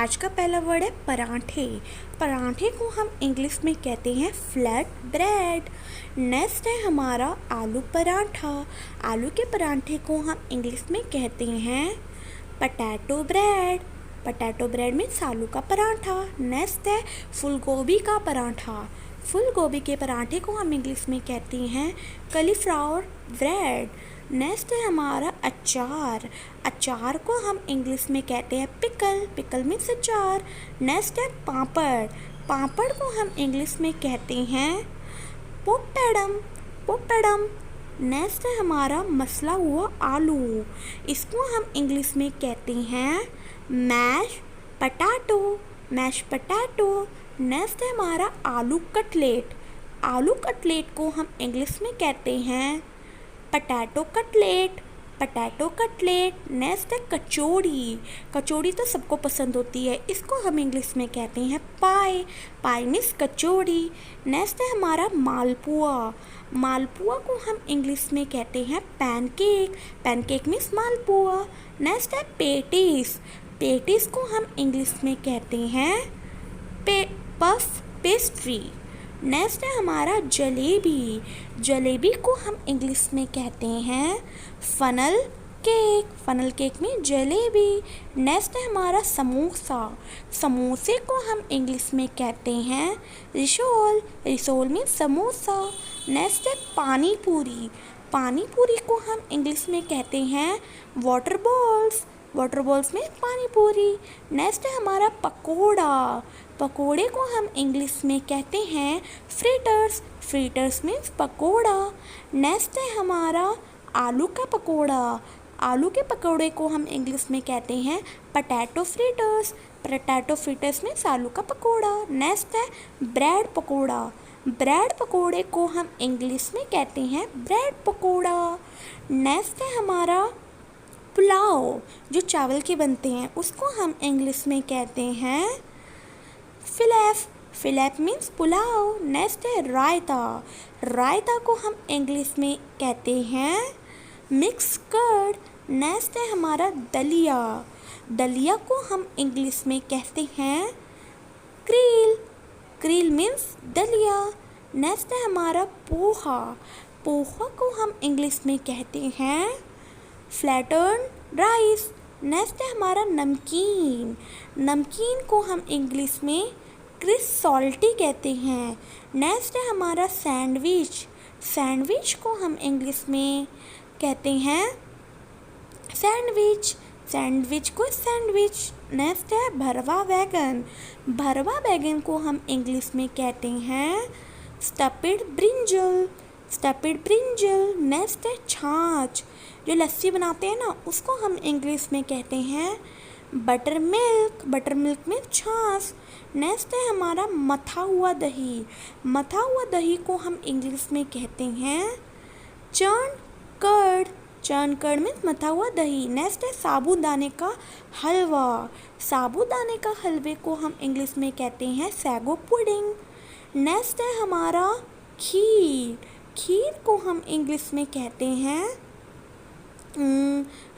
आज का पहला वर्ड है पराठे। पराठे को हम इंग्लिश में कहते हैं फ्लैट ब्रेड। नेक्स्ट है हमारा आलू पराठा। आलू के पराठे को हम इंग्लिश में कहते हैं potato bread. Potato bread means आलू का पराठा। नेक्स्ट है फूल गोभी का पराठा। फूल गोभी के पराठे को हम इंग्लिश में कहते हैं कॉलीफ्लावर ब्रेड। नेक्स्ट है हमारा अचार। अचार को हम इंग्लिश में कहते हैं पिकल। पिकल मीन्स अचार। नेक्स्ट है पापड़। पापड़ को हम इंग्लिश में कहते हैं पोपैडम। पोपैडम। नेक्स्ट है हमारा मसला हुआ आलू। इसको हम इंग्लिश में कहते हैं mash potato. Mash potato. Next है हमारा आलू कटलेट। आलू कटलेट को हम इंग्लिश में कहते हैं potato cutlet. Potato cutlet. Next है कचौड़ी। कचौड़ी तो सबको पसंद होती है, इसको हम इंग्लिश में कहते हैं पाई। पाई मीन्स कचौड़ी। नेक्स्ट है हमारा मालपुआ। मालपुआ को हम इंग्लिश में कहते हैं पैनकेक। पैनकेक मीन्स मालपुआ। नेक्स्ट है पेटीज। पेटीज को हम इंग्लिश में कहते हैं पफ पेस्ट्री। नेक्स्ट है हमारा जलेबी। जलेबी को हम इंग्लिश में कहते हैं फनल केक। फनल केक में जलेबी। नेक्स्ट है हमारा समोसा। समोसे को हम इंग्लिश में कहते हैं रिसोल। रिसोल में समोसा। नेक्स्ट है पानी पूरी। पानी पूरी को हम इंग्लिश में कहते हैं वाटर बॉल्स। वाटर बॉल्स में पानी पूरी। नेक्स्ट है हमारा पकोड़ा। पकोड़े को हम इंग्लिश में कहते हैं फ्रीटर्स। फ्रीटर्स मीन्स पकोड़ा। नेक्स्ट है हमारा आलू का पकोड़ा। आलू के पकोड़े को हम इंग्लिश में कहते हैं पटैटो फ्रीटर्स। पटैटो फ्रीटर्स मीन्स आलू का पकोड़ा। नेक्स्ट है ब्रेड पकोड़ा। ब्रेड पकोड़े को हम इंग्लिश में कहते हैं ब्रेड पकोड़ा। नेक्स्ट है हमारा पुलाव, जो चावल के बनते हैं, उसको हम इंग्लिश में कहते हैं फिलैप। फिलैप मीन्स पुलाव। नेक्स्ट है रायता। रायता को हम इंग्लिश में कहते हैं मिक्स कर्ड। नेक्स्ट है हमारा दलिया। दलिया को हम इंग्लिश में कहते हैं क्रील। क्रील मीन्स दलिया। नेक्स्ट है हमारा पोहा। पोहा को हम इंग्लिश में कहते हैं फ्लैटन राइस। नेक्स्ट है हमारा नमकीन। नमकीन को हम इंग्लिश में क्रिस्प सॉल्टी कहते हैं। नेक्स्ट है हमारा सैंडविच। सैंडविच को हम इंग्लिश में कहते हैं सैंडविच। सैंडविच को सैंडविच। नेक्स्ट है भरवा बैगन। भरवा बैगन को हम इंग्लिश में कहते हैं स्टफिड ब्रिंजल। स्टफिड ब्रिंजल। नेक्स्ट है छाछ। जो लस्सी बनाते हैं ना, उसको हम इंग्लिश में कहते हैं बटर मिल्क। बटर मिल्क में छाछ। नेक्स्ट है हमारा मथा हुआ दही। मथा हुआ दही को हम इंग्लिश में कहते हैं चर्न कर्ड। चर्न कर्ड में मथा हुआ दही। नेक्स्ट है साबूदाने का हलवा। साबूदाने का हलवे को हम इंग्लिश में कहते हैं सैगो पुडिंग। नेक्स्ट है हमारा खीर। खीर को हम इंग्लिश में कहते हैं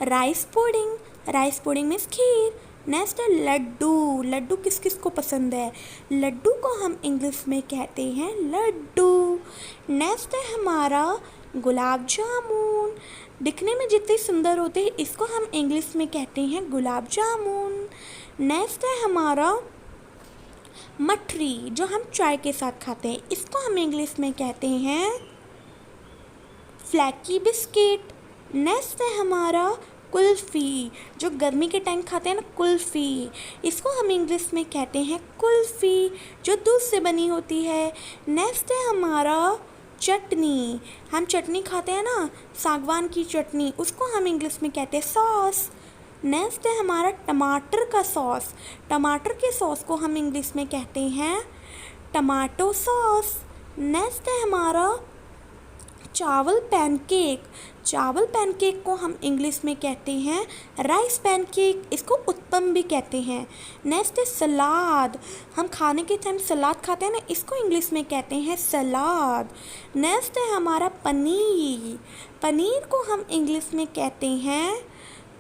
rice pudding. Rice pudding means kheer. Next है लड्डू। लड्डू किस किस को पसंद है? लड्डू को हम इंग्लिश में कहते हैं लड्डू। नेक्स्ट है हमारा गुलाब जामुन। दिखने में जितने सुंदर होते हैं, इसको हम इंग्लिश में कहते हैं गुलाब जामुन। नेक्स्ट है हमारा मठरी, जो हम चाय के साथ खाते हैं, इसको हम इंग्लिश में कहते हैं फ्लैकी बिस्किट। नेक्स्ट है हमारा कुल्फ़ी, जो गर्मी के टाइम खाते हैं ना, कुल्फ़ी, इसको हम इंग्लिश में कहते हैं कुल्फ़ी, जो दूध से बनी होती है। नेक्स्ट है हमारा चटनी। हम चटनी खाते हैं ना, सागवान की चटनी, उसको हम इंग्लिश में कहते हैं सॉस। नेक्स्ट है हमारा टमाटर का सॉस। टमाटर के सॉस को हम इंग्लिश में कहते हैं टमाटो सॉस। नेक्स्ट है हमारा चावल पैनकेक। चावल पैनकेक को हम इंग्लिश में कहते हैं राइस पैनकेक, इसको उत्पम भी कहते हैं। नेक्स्ट है सलाद। हम खाने के टाइम सलाद खाते हैं ना, इसको इंग्लिश में कहते हैं सलाद। नेक्स्ट है हमारा पनीर। पनीर को हम इंग्लिश में कहते हैं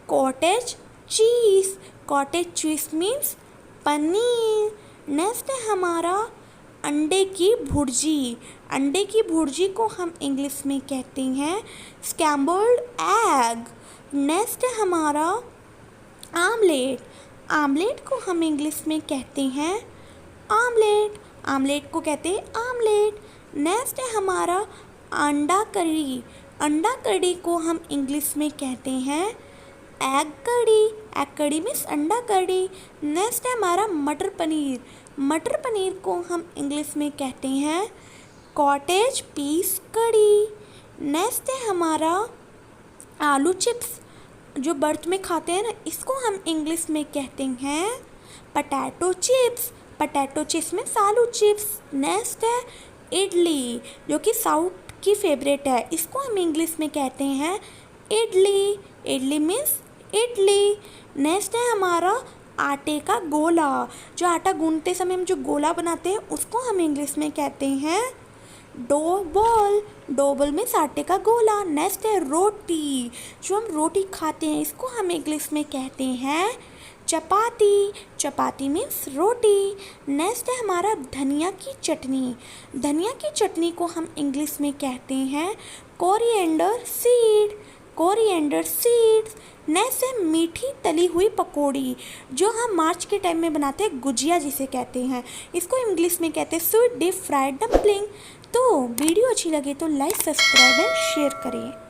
कॉटेज चीज़। कॉटेज चीज़ मीन्स पनीर। नेक्स्ट है हमारा अंडे की भुर्जी। अंडे की भुर्जी को हम इंग्लिश में कहते हैं स्क्रैम्बल्ड एग। नेक्स्ट है हमारा आमलेट। आमलेट को हम इंग्लिश में कहते हैं आमलेट। आमलेट को कहते हैं आमलेट। नेक्स्ट है हमारा अंडा करी। अंडा करी को हम इंग्लिश में कहते हैं एग कड़ी। एग कड़ी मीन्स अंडा कड़ी। नेक्स्ट है हमारा मटर पनीर। मटर पनीर को हम इंग्लिश में कहते हैं कॉटेज पीस कड़ी। नेक्स्ट है हमारा आलू चिप्स, जो बर्थ में खाते हैं ना, इसको हम इंग्लिश में कहते हैं पटैटो चिप्स। पटैटो चिप्स में आलू चिप्स। नेक्स्ट है इडली, जो कि साउथ की फेवरेट है, इसको हम इंग्लिश में कहते हैं इडली। इडली मीन्स इडली। नेक्स्ट है हमारा आटे का गोला। जो आटा गूंथते समय हम जो गोला बनाते हैं उसको हम इंग्लिश में कहते हैं डो बॉल। डो बॉल में आटे का गोला। नेक्स्ट है रोटी, जो हम रोटी खाते हैं इसको हम इंग्लिश में कहते हैं चपाती। चपाती मीन्स रोटी। नेक्स्ट है हमारा धनिया की चटनी। धनिया की चटनी को हम इंग्लिश में कहते हैं coriander seed. Coriander seeds. Next है मीठी तली हुई पकौड़ी, जो हम मार्च के टाइम में बनाते हैं, गुजिया जिसे कहते हैं, इसको इंग्लिश में कहते हैं स्वीट डीप फ्राइड डम्पलिंग। तो वीडियो अच्छी लगे तो लाइक, सब्सक्राइब एंड शेयर करें।